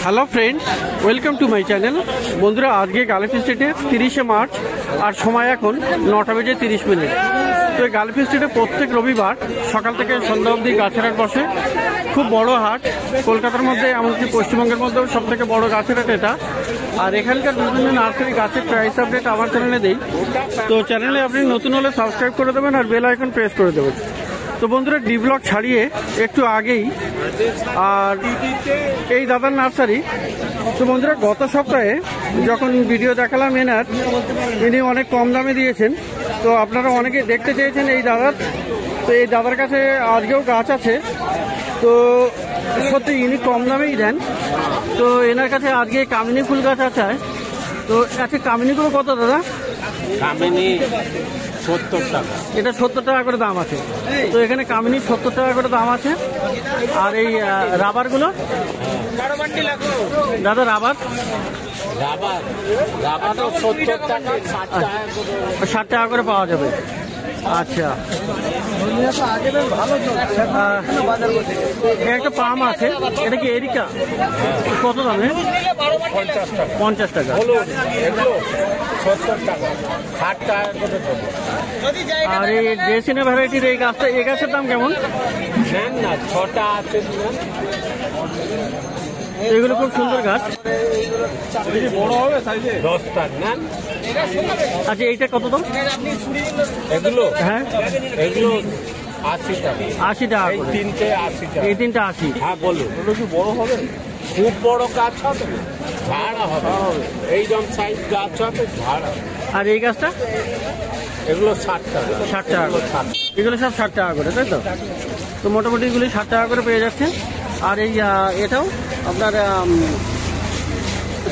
Hello friends, welcome to my channel. বন্ধুরা, আজকে গালিফ স্ট্রিটে 30শে মার্চ আর সময় এখন 9:30। তো এই গালিফ স্ট্রিটে প্রত্যেক রবিবার সকাল থেকে সন্ধ্যা অবধি গাছের হাট বসে। খুব বড় হাট, কলকাতার মধ্যে এমনকি পশ্চিমবঙ্গের মধ্যেও সব থেকে বড় গাছের হাট এটা। আর এখানকার বিভিন্ন নার্সারি গাছের প্রাইস আপডেট আমার চ্যানেলে দিই। তো চ্যানেলে আপনি নতুন হলে সাবস্ক্রাইব করে দেবেন আর বেল আইকন প্রেস করে দেবেন। তো বন্ধুরা, ডি ব্লক ছাড়িয়ে একটু আগেই আর এই দাদার নার্সারি। তো বন্ধুরা, গত সপ্তাহে যখন ভিডিও দেখালাম ইনি অনেক কম দামে দিয়েছেন। তো আপনারা অনেকে দেখতে চেয়েছেন এই দাদার। তো এই দাদার কাছে আজকেও গাছ আছে। তো সত্যি ইনি কম দামেই দেন। তো এনার কাছে আজকে কামিনী ফুল গাছ আছে। তো আচ্ছা, কামিনীগুলো কত দাদা? কামিনী 70 টাকা। এটা 70 টাকা করে দাম আছে। তো এখানে কামিনী 70 টাকা করে দাম আছে। আর এই রাবারগুলো দাদা, রাবার 70 টাকা, 60 টাকা করে পাওয়া যাবে। আচ্ছা, একটা পাম আছে, এটা কি এরিকা? কত দামে? 50 টাকা। 70 টাকা, 60 টাকা করে দেবো। আর এই ড্রেসিনা ভ্যারাইটির এই গাছটা, এই গাছের দাম কেমন? না, 6টা আছে। এগুলো খুব সুন্দর গাছ। বড় হবে 10টা না। আচ্ছা, এইটা কত দাম? এগুলো হ্যাঁ, এগুলো 80 টাকা। 80 টাকা করে। তিনটে 80 টাকা। এই তিনটা 80। হ্যাঁ, বলো। এগুলো কি বড় হবে? খুব বড় গাছ হবে, ঝাড়া হবে। এইরকম সাইজ গাছ হবে, ঝাড়া। আর এই গাছটা? এগুলো 60 টাকা। 60 টাকা করে। এগুলো সব 60 টাকা করে, তাই তো? তো মোটামুটি এগুলি 60 টাকা করে পেয়ে যাচ্ছে। আর এই এটাও আপনার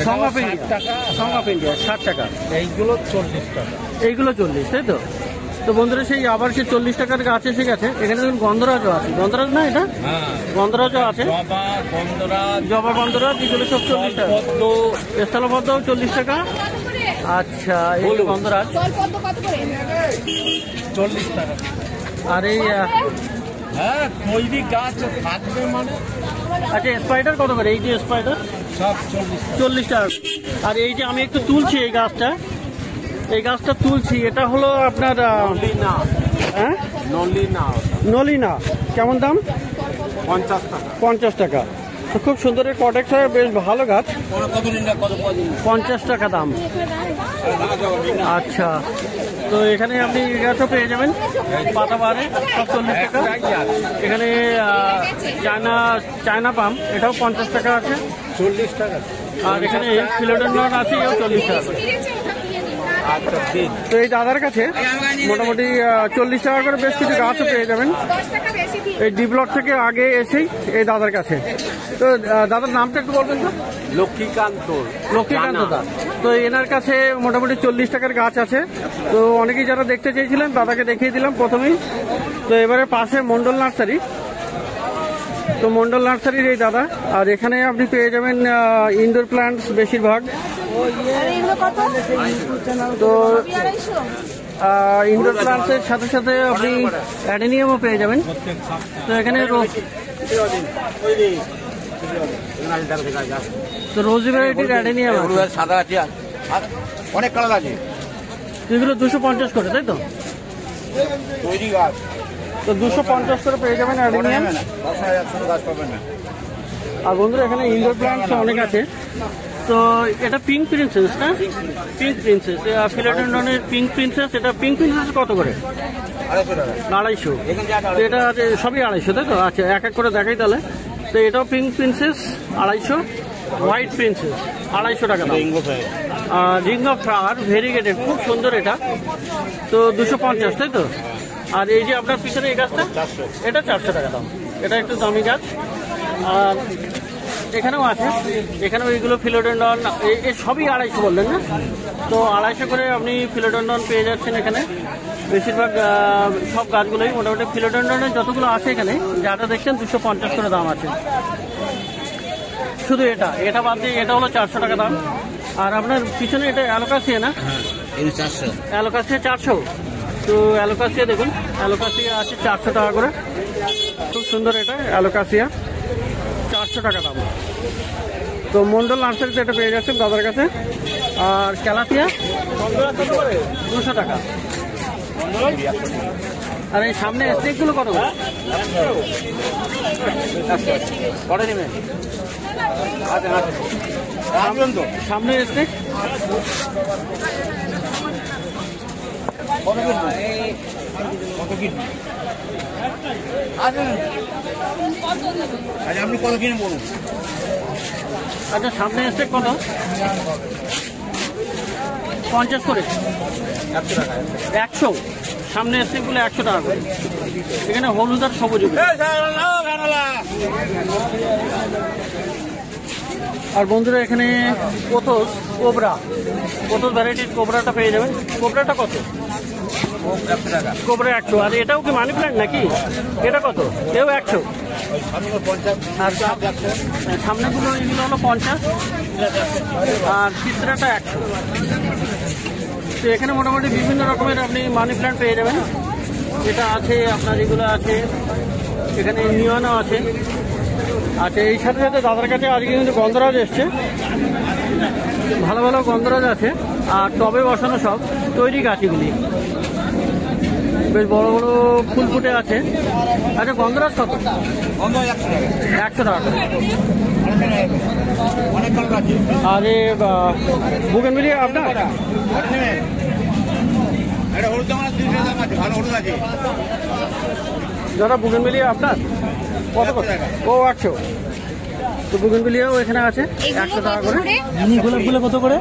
সং অফ ইন্ডিয়া 60 টাকা। এইগুলো 40 টাকা। এইগুলো 40, তাই তো? তো বন্ধুরা, সেই আবার সেই 40 টাকার গাছ এসে গেছে। এখানে দেখুন গন্ধরাজও আছে। গন্ধরাজ না এটা? গন্ধরাজও আছে। জবা, গন্ধরাজ, এগুলো সব 40 টাকা। স্থলপদ্মও 40 টাকা। আচ্ছা, এই গন্ধরাজ 40 টাকা। আর এই হ্যাঁ, তৈরি গাছ থাকবে মানে। আচ্ছা, স্পাইডার কত করে? এই যে স্পাইডার সব 40 টাকা। আর এই যে আমি একটু তুলছি এই গাছটা তুলছি, এটা হলো আপনার হ্যাঁ, নলিনা। কেমন দাম? 50 টাকা। 50 টাকা। তো খুব সুন্দর কটেক্স হয়, বেশ ভালো গাছ। 50 টাকা দাম। আচ্ছা, তো এখানে আপনি গাছও পেয়ে যাবেন পাতাবাহারে, সব 40 টাকা। এখানে চায়না পাম, এটাও 50 টাকা আছে। 40 টাকা। আর এখানে ফিলোডেন্ড্রন আছে, এও 40 টাকা। তো এই দাদার কাছে মোটামুটি 40 টাকা করে বেশ কিছু গাছও পেয়ে যাবেন এই ডি ব্লক থেকে আগে এসেই এই দাদার কাছে। তো দাদার নামটা একটু বলবেন তো? লক্ষ্মীকান্ত দা। তো এনার কাছে মোটামুটি 40 টাকার গাছ আছে। তো অনেকেই যারা দেখতে চেয়েছিলেন দাদাকে দেখিয়ে দিলাম প্রথমেই। তো এবারে পাশে মন্ডল নার্সারি। তো মন্ডল নার্সারির এই দাদা। আর এখানে আপনি পেয়ে যাবেন ইনডোর প্ল্যান্টস বেশিরভাগ। তো ইনডোর প্ল্যান্টসের সাথে সাথে আপনি অ্যাডেনিয়ামও পেয়ে যাবেন। তো এখানে রোজি ভ্যারাইটির অ্যাডেনিয়াম সাদা আছে, অনেক কালার আছে। এগুলো 250 করে, তাই তো? তৈরি গাছ তো 250 করে পেয়ে যাবেন অ্যাডেনিয়াম। আর বন্ধুরা, এখানে ইনডোর প্ল্যান্টস অনেক আছে। তো এটা পিঙ্ক প্রিন্সেস না? পিঙ্ক প্রিন্সেস, ফিলোডেন্ড্রনের পিঙ্ক প্রিন্সেস। এটা পিঙ্ক প্রিন্সেস কত করে? 250। তো এটা সবই 250, তাই তো? আচ্ছা, এক এক করে দেখাই তাহলে। তো এটাও পিঙ্ক প্রিন্সেস 250। হোয়াইট প্রিন্সেস 250 টাকা দাম। রিং অফ ফ্লাওয়ার ভেরিগেটেড, খুব সুন্দর এটা। তো 250, তাই তো? আর এই যে আপনার পিছনে এই গাছটা, এটা 400 টাকা দাম। এটা একটু দামি গাছ। আর এখানেও আছে, এখানেও এইগুলো ফিলোডেন্ড্রন, এই সবই 250 বললেন না? তো 250 করে আপনি ফিলোডেন্ড্রন পেয়ে যাচ্ছেন এখানে। বেশিরভাগ সব গাছগুলোই মোটামুটি ফিলোডেন্ড্রনের যতগুলো আছে এখানে যাটা দেখছেন 250 করে দাম আছে। শুধু এটা বাদ দিয়ে এটা হলো 400 টাকা দাম। আর আপনার পিছনে এটা অ্যালোকাসিয়া না? অ্যালোকাসিয়া 400। তো অ্যালোকাসিয়া দেখুন, অ্যালোকাসিয়া আছে 400 টাকা করে। খুব সুন্দর এটা অ্যালোকাসিয়া, 400 টাকা দাম। তো মন্ডল নার্সারিতে এটা পেয়ে যাচ্ছেন দাদার কাছে। আর ক্যালাপিয়া 200 টাকা। আর এই সামনে স্নেকগুলো কত? কটা নেবেন? সামনে স্নেক আপনি কত কিনে বলুন? আচ্ছা, সামনে স্নেক কত? 50 করে, 100। সামনে স্নেকগুলো 100 টাকা করে। এখানে হলুদ আর সবুজ। আর বন্ধুরা এখানে পোথোস কোবরা, পোথোস ভ্যারাইটির কোবরাটা পেয়ে যাবেন। কোবরাটা কত? কোবরা 100। আর এটাও কি মানি প্ল্যান্ট নাকি? এটা কত? এও 100। আর সামনেগুলো এগুলো হলো 50। আর চিত্রাটা 100। তো এখানে মোটামুটি বিভিন্ন রকমের আপনি মানি প্ল্যান্ট পেয়ে যাবেন। এটা আছে আপনার, এগুলো আছে, এখানে নিয়নও আছে। আচ্ছা, এই সাথে সাথে দাদার কাছে আজকে কিন্তু গন্ধরাজ এসছে, ভালো ভালো গন্ধরাজ আছে। আর টবে বসানো সব তৈরি গাছগুলি, বেশ বড় বড় ফুল ফুটে আছে। আচ্ছা, গন্ধরাজ কত? 100 টাকা। আর বুগেনভিলিয়া আপনার? দাদা বুগেনভিলিয়া আপনার কত কত? ও 100। তো বুগেনভিলিয়াও এখানে আছে 100 টাকা করে। মিনি গোলাপগুলো কত করে?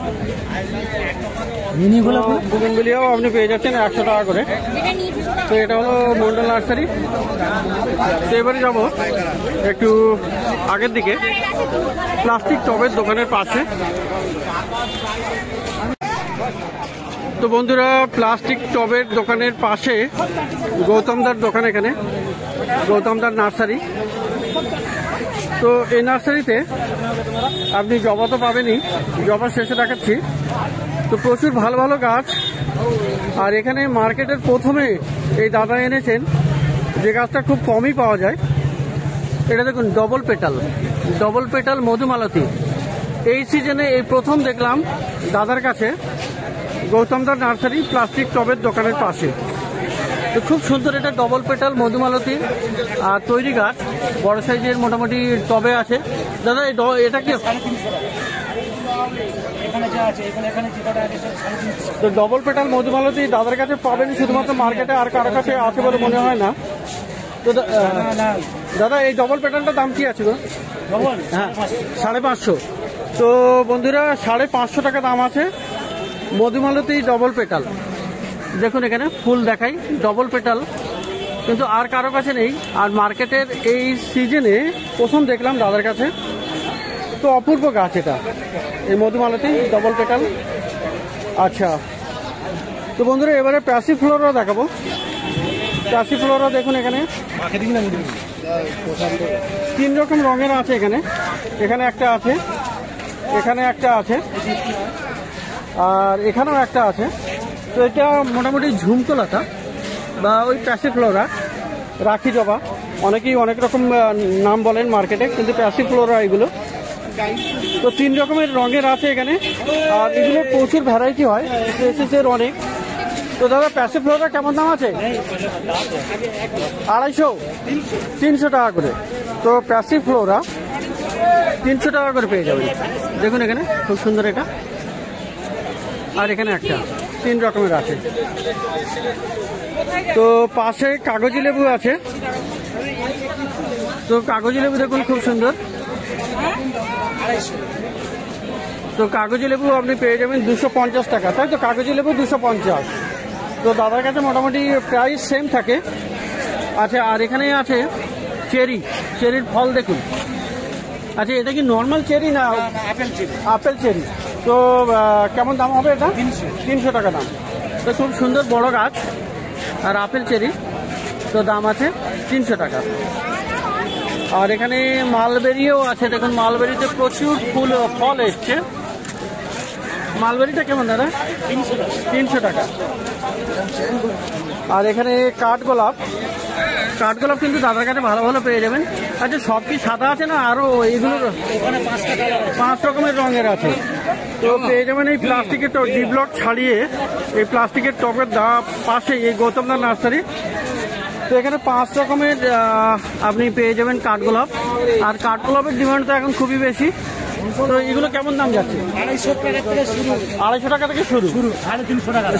মিনি গোলাপ বুগেনভিলিয়াও আপনি পেয়ে যাচ্ছেন 100 টাকা করে। তো এটা হলো মন্ডল নার্সারি। তো এবারে যাবো একটু আগের দিকে, প্লাস্টিক টবের দোকানের পাশে। তো বন্ধুরা, প্লাস্টিক টবের দোকানের পাশে গৌতমদার দোকান, এখানে গৌতমদার নার্সারি। তো এই নার্সারিতে আপনি জবা তো পাবেনই, জবা শেষে দেখাচ্ছি। তো প্রচুর ভালো ভালো গাছ। আর এখানে মার্কেটের প্রথমে এই দাদা এনেছেন যে গাছটা খুব কমই পাওয়া যায়, এটা দেখুন, ডবল পেটাল মধুমালতী। এই সিজনে এই প্রথম দেখলাম দাদার কাছে, গৌতমদার নার্সারি প্লাস্টিক টবের দোকানের পাশে। তো খুব সুন্দর, এটা ডবল পেটাল মধুমালতী আর তৈরি গাছ, বড় সাইজের মোটামুটি টবে আছে। দাদা এটা কি? তো ডবল পেটাল মধুমালতী দাদার কাছে পাবেন শুধুমাত্র মার্কেটে, আর কারো কাছে আছে বলে মনে হয় না। তো দাদা এই ডবল পেটালটার দাম কি আছে গো? হ্যাঁ, 550। তো বন্ধুরা 550 টাকা দাম আছে মধুমালতী ডবল পেটাল। দেখুন এখানে ফুল দেখাই, ডবল পেটাল কিন্তু আর কারো কাছে নেই। আর মার্কেটের এই সিজনে প্রথম দেখলাম দাদার কাছে। তো অপূর্ব গাছ এটা, এই মধুমালতী ডবল পেটাল। আচ্ছা, তো বন্ধুরা এবারে প্যাসিফ্লোরা দেখাবো। প্যাসিফ্লোরা দেখুন এখানে 3 রকম রঙের আছে। এখানে একটা আছে, এখানে একটা আছে, আর এখানেও একটা আছে। তো এটা মোটামুটি ঝুমকোলাতা বা ওই প্যাসিফ্লোরা, রাখি জবা, অনেকেই অনেক রকম নাম বলেন মার্কেটে, কিন্তু প্যাসিফ্লোরা এগুলো। তো 3 রকমের রঙের আছে এখানে। আর এগুলো প্রচুর ভ্যারাইটি হয়, স্পেসিসের অনেক। তো দাদা প্যাসিফ্লোরা কেমন দাম আছে? 250, 300 টাকা করে। তো প্যাসিফ্লোরা 300 টাকা করে পেয়ে যাবেন। দেখুন এখানে খুব সুন্দর এটা। আর এখানে একটা, 3 রকমের আছে। তো পাশে কাগজি লেবু আছে। তো কাগজি লেবু দেখুন খুব সুন্দর। তো কাগজি লেবু আপনি পেয়ে যাবেন 250 টাকা, তাই তো? কাগজি লেবু 250। তো দাদার কাছে মোটামুটি প্রাইস সেম থাকে। আচ্ছা, আর এখানে আছে চেরির ফল দেখুন। আচ্ছা, এটা কি নর্মাল চেরি না আপেল চেরি? তো কেমন দাম হবে এটা? 300 টাকা দাম। তো খুব সুন্দর বড় গাছ আর আপেল চেরি। তো দাম আছে 300 টাকা। আর এখানে মালবেরিও আছে, দেখুন মালবেরিতে প্রচুর ফল এসছে। মালবেরিটা কেমন দাদা? 300 টাকা। আর এখানে কাঠগোলাপ কাঠগোলাপ কিন্তু দাদার কাছে ভালো ভালো পেয়ে যাবেন। আচ্ছা, সব কি সাদা আছে না আরো এইগুলো? 5 রকমের রঙের আছে। তো পেয়ে যাবেন এই প্লাস্টিকের টব, ডি ব্লক ছাড়িয়ে এই প্লাস্টিকের টবের পাশে এই গৌতমদা নার্সারি। তো এখানে 5 রকমের আপনি পেয়ে যাবেন কাঠগোলাপ। আর কাঠগোলাপের ডিমান্ড তো এখন খুবই বেশি। তো এগুলো কেমন দাম যাচ্ছে? 250 টাকা থেকে শুরু,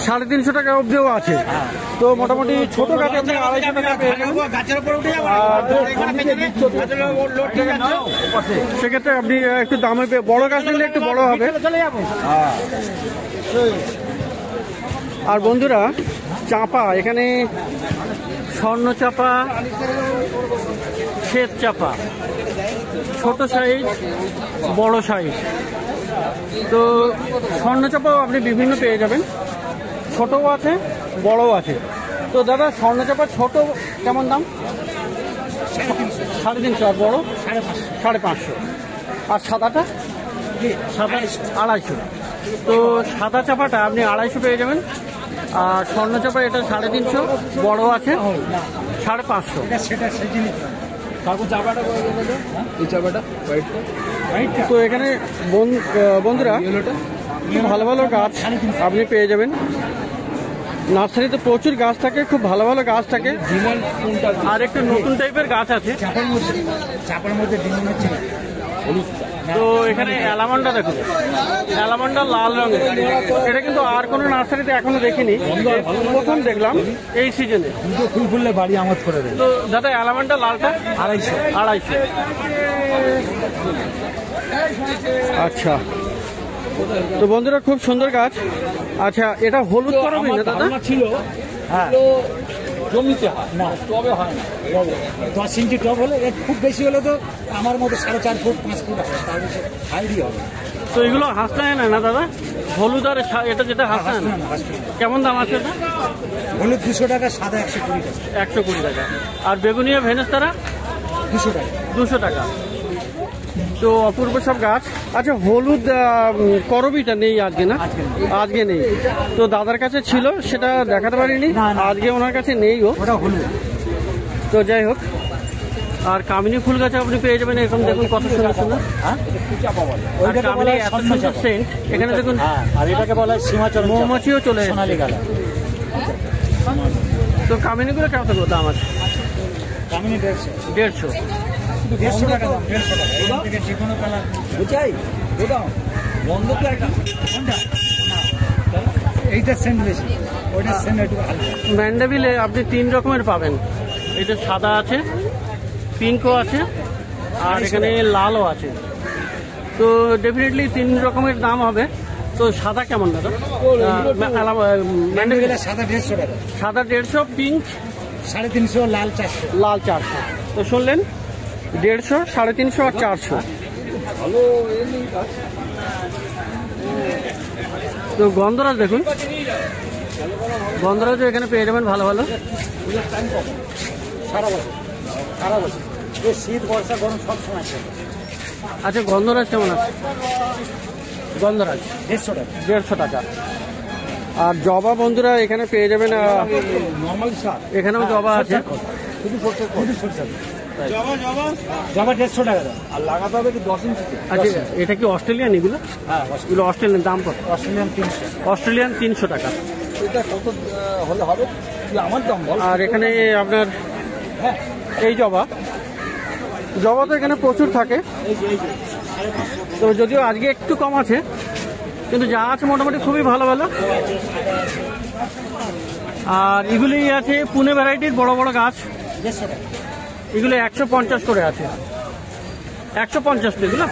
350 টাকা অব্দিও আছে। তো মোটামুটি ছোট গাছ আপনি 250 টাকা পেয়ে যাবেন। সেক্ষেত্রে আপনি একটু দামে বড় গাছ নিলে একটু বড় হবে। আর বন্ধুরা, চাপা এখানে স্বর্ণ চাপা, শ্বেত চাপা, ছোট সাইজ, বড় সাইজ। তো স্বর্ণ চাপাও আপনি বিভিন্ন পেয়ে যাবেন, ছোটও আছে বড়ও আছে। তো দাদা, স্বর্ণ চাপা ছোট কেমন দাম? 350, আর বড় 550। আর সাদাটা 250। তো সাদা চাপাটা আপনি 250 পেয়ে যাবেন। আর স্বর্ণ চাপা এটা 350, বড় আছে 550। তো এখানে বন্ধুরা ভালো ভালো গাছ আপনি পেয়ে যাবেন। নার্সারিতে প্রচুর গাছ থাকে, খুব ভালো ভালো গাছ থাকে। আর একটু নতুন টাইপের গাছ আছে। তো এখানে অ্যালামান্ডা দেখুন, অ্যালামান্ডা লাল রঙের। এটা কিন্তু আর কোনো নার্সারিতে এখনো দেখিনি, প্রথম দেখলাম এই সিজনে। ফুল ফুললে বাড়ি আমোদ করে দেয়। তো দাদা, অ্যালামান্ডা লালটা 250। আচ্ছা, তো বন্ধুরা খুব সুন্দর গাছ। আচ্ছা, এটা হলুদ করবি না দাদা? ছিল, হ্যাঁ, জমিতে হয় না, টবে হয় না। 10 ইঞ্চি টব হলে, খুব বেশি হলে তো আমার মতো 4.5 ফুট 5 ফুট হবে, তার বেশি হাইডি হবে। তো এগুলো হাসনায় না দাদা? হলুদ আর এটা যেটা হাসনায় না, কেমন দাম আছে এটা? হলুদ 200 টাকা, সাদা 120 টাকা। 120 টাকা। আর বেগুনিয়া ভেনেস্তারা 200 টাকা। 200 টাকা। তো অপূর্ব সব গাছ। আচ্ছা, হলুদ করবিটা নেই আজকে না? আজকে নেই। তো দাদার কাছে ছিল, সেটা দেখাতে পারিনি। আজকে ওনার কাছে নেই গো। ওটা হলুদ। তো যাই হোক, আর কামিনী ফুল গাছ আপনি পেয়ে যাবেন। এখন দেখুন কত সুন্দর সুন্দর। সেন্ট এখানে দেখুন। আর এটাকে বলা হয় সীমাচল, মৌমাছিও চলে এসেছে। তো কামিনীগুলো কেমন দাম আছে? কামিনী 150। 150 টাকা দাম, 150 টাকা। এখান থেকে যে কোনো কালার বুঝাই দাও। বন্ধ তো একটা কোনটা? এইটা সেন্ট বেশি, ওইটা সেন্ট একটু হালকা। ম্যান্ডাভিলে আপনি 3 রকমের পাবেন। এটা সাদা আছে, পিঙ্কও আছে, আর এখানে লালও আছে। তো ডেফিনেটলি 3 রকমের দাম হবে। তো সাদা কেমন দাদা? ম্যান্ডাভিলে সাদা 150 টাকা, সাদা 150, পিঙ্ক 350, লাল 400। লাল 400। তো শুনলেন, 150, 350 আর 400। তো গন্ধরাজ দেখুন, গন্ধরাজও এখানে পেয়ে যাবেন ভালো ভালো। সারা বছর শীত, বর্ষা, গরম সব সময়। আচ্ছা, গন্ধরাজ কেমন আছে? গন্ধরাজ 150 টাকা। 150 টাকা। আর জবা বন্ধুরা এখানে পেয়ে যাবেন। নর্মাল এখানেও জবা আছে। জবা 150 টাকা দাম। আর লাগাতে হবে কি 10 ইঞ্চি। আচ্ছা, এটা কি অস্ট্রেলিয়ান? এগুলো? হ্যাঁ, এগুলো অস্ট্রেলিয়ান। দাম কত? অস্ট্রেলিয়ান 300 টাকা। এটা কত হলে হবে আমার দাম বল। আর এখানে আপনার এই জবা তো এখানে প্রচুর থাকে। তো যদিও আজকে একটু কম আছে, কিন্তু যা আছে মোটামুটি খুবই ভালো ভালো। আর এগুলি আছে পুনে ভ্যারাইটির বড় বড় গাছ। এগুলো 150 করে আছে। 150 তো এগুলো?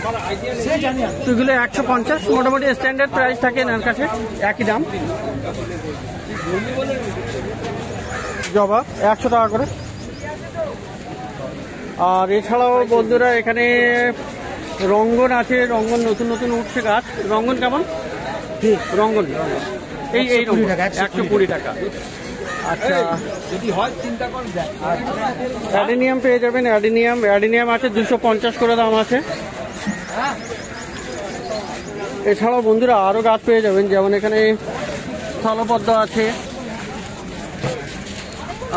তো এগুলো 150 মোটামুটি স্ট্যান্ডার্ড প্রাইস থাকে এনার কাছে, একই দাম। জবা 100 টাকা করে। আর এছাড়াও বন্ধুরা এখানে রঙ্গন আছে। রঙ্গন নতুন নতুন উঠছে গাছ। রঙ্গন কেমন? রঙ্গন এই 120 টাকা। আচ্ছা, যদি হয় চিন্তা করে দেখ। অ্যাডিনিয়াম পেয়ে যাবেন। অ্যাডিনিয়াম আছে 250 করে দাম আছে। এছাড়াও বন্ধুরা আরো গাছ পেয়ে যাবেন, যেমন এখানে স্থলপদ্ম আছে,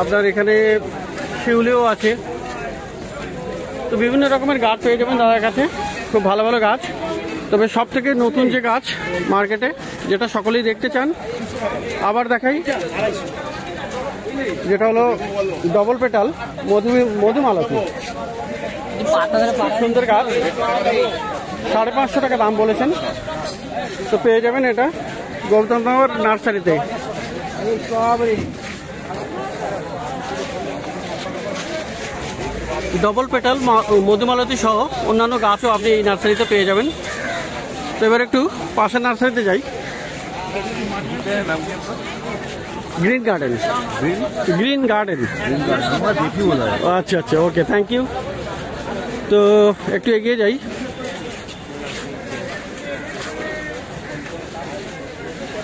আপনার এখানে শিউলিও আছে। তো বিভিন্ন রকমের গাছ পেয়ে যাবেন দাদার কাছে, খুব ভালো ভালো গাছ। তবে সব থেকে নতুন যে গাছ মার্কেটে, যেটা সকলেই দেখতে চান, আবার দেখাই, যেটা হলো ডবল পেটাল মধুমালতী। সুন্দর গাছ, 550 টাকা দাম বলেছেন। তো পেয়ে যাবেন এটা গৌতমনগর নার্সারিতে। ডবল পেটাল মধুমালতী সহ অন্যান্য গাছও আপনি এই নার্সারিতে পেয়ে যাবেন। তো এবার একটু পাশের নার্সারিতে যাই, গ্রিন গার্ডেন। গ্রিন গার্ডেন, আচ্ছা আচ্ছা, ওকে, থ্যাংক ইউ। তো একটু এগিয়ে যাই।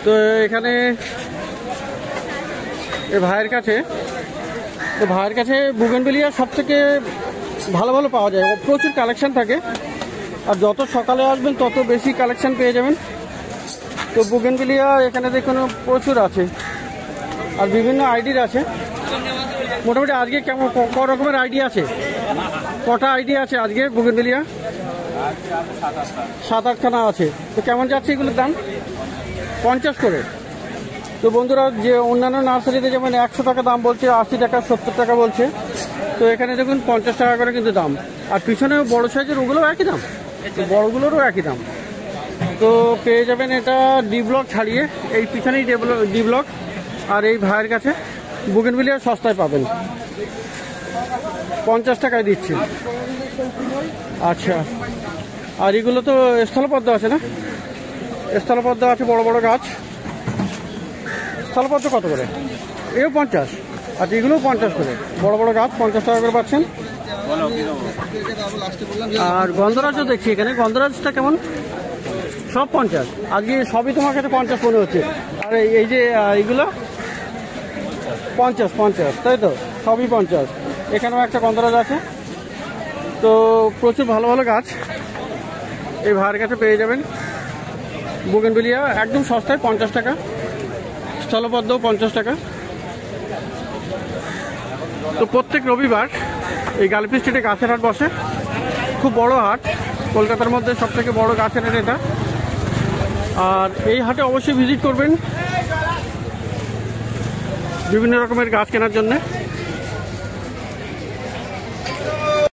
তো এখানে ভাইয়ের কাছে বুগেনভেলিয়া সব থেকে ভালো ভালো পাওয়া যায়, প্রচুর কালেকশন থাকে। আর যত সকালে আসবেন তত বেশি কালেকশন পেয়ে যাবেন। তো বুগেনভেলিয়া এখানে দেখুন প্রচুর আছে, আর বিভিন্ন আইডির আছে। মোটামুটি আজকে কেমন ক রকমের আইডি আছে, কটা আইডি আছে আজকে বুগেনভেলিয়া? 7-8খানা আছে। তো কেমন যাচ্ছে এগুলোর দাম? 50 করে। তো বন্ধুরা, যে অন্যান্য নার্সারিতে যেমন 100 টাকা দাম বলছে, 80 টাকা 70 টাকা বলছে, তো এখানে দেখুন 50 টাকা করে কিন্তু দাম। আর পিছনেও বড় সাইজের ওগুলোও একই দাম, বড়গুলোরও একই দাম। তো পেয়ে যাবেন এটা ডি ব্লক ছাড়িয়ে, এই পিছনেই ডি ব্লক। আর এই ভাইয়ের কাছে বুগেনভেলিয়া সস্তায় পাবেন, 50 টাকায় দিচ্ছি। আচ্ছা, আর এগুলো তো স্থলপদ্ম আছে না? স্থলপদ্ম আছে, বড় বড় গাছ। স্থলপদ্ম কত করে? এও 50। আচ্ছা, এগুলোও 50 করে, বড় বড় গাছ 50 টাকা করে পাচ্ছেন। আর গন্ধরাজও দেখছি এখানে, গন্ধরাজটা কেমন? সব 50। আজকে সবই তোমার কাছে 50 মনে হচ্ছে। আর এই যে এইগুলো 50, তাই তো? সবই 50। এখানেও একটা গন্ধরাজ আছে। তো প্রচুর ভালো ভালো গাছ এই ভাইয়ের কাছে পেয়ে যাবেন। বুগেনভেলিয়া একদম সস্তায় 50 টাকা, স্থলপদ্ম 50 টাকা। তো প্রত্যেক রবিবার এই গালিফি স্ট্রিটে গাছের হাট বসে, খুব বড় হাট, কলকাতার মধ্যে সব থেকে বড় গাছের হাট এটা। আর এই হাটে অবশ্যই ভিজিট করবেন বিভিন্ন রকমের গাছ কেনার জন্য।